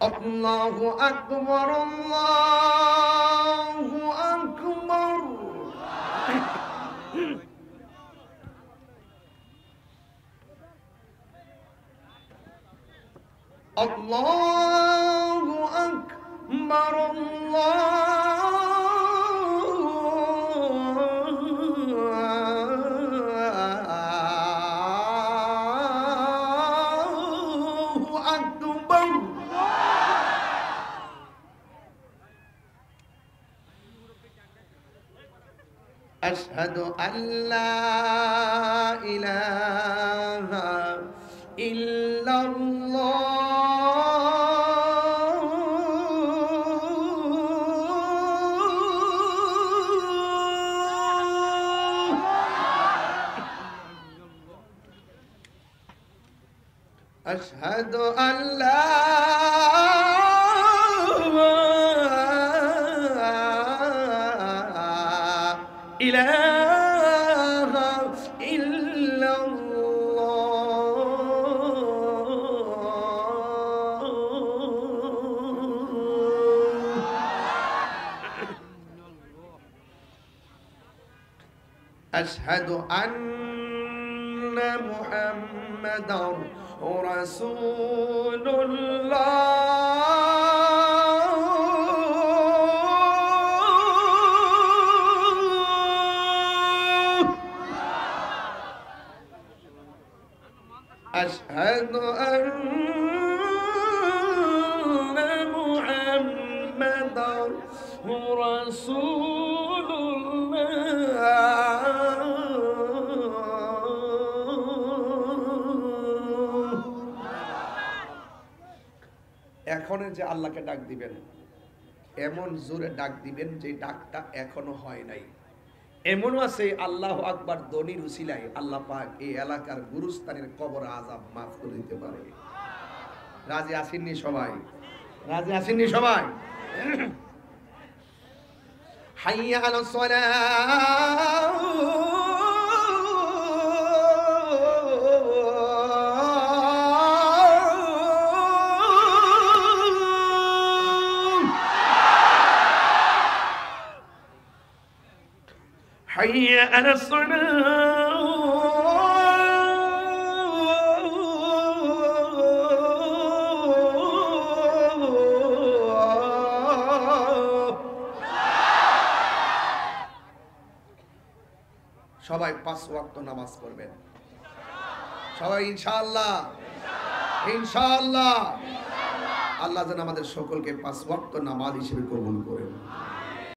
আল্লাহু আকবার, আল্লাহু আকবার। আল্লাহু আকবার, আল্লাহু আকবার। আশহাদু আল্লা ইলাহা ইল্লাল্লাহ, আশহাদু আল্লা ইলাহা ইল্লাল্লাহ, আশহাদু আন্না মুহাম্মাদার রাসূলুল্লাহ, আশহাদু আন্না মুহাম্মাদার রাসূলুল্লাহ। এখন যে আল্লাহকে ডাক দিবেন, এমন জোরে ডাক দিবেন যে ডাকটা এখনো হয় নাই। এমনও আছে আল্লাহু আকবার ধ্বনির উসিলায় আল্লাহ পাক এই এলাকার গুরুস্থানের কবর আযাব মাফ করে দিতে পারে। রাজি আসেননি সবাই? রাজি আসেননি সবাই? হাইয়া আলাস সালাহ, হাইয়া আলাস সালাহ, সবাই 5 ওয়াক্ত নামাজ পড়বেন সবাই ইনশাআল্লাহ। ইনশাআল্লাহ আল্লাহ যেন আমাদের সকলকে 5 ওয়াক্ত নামাজ হিসেবে কবুল করেন।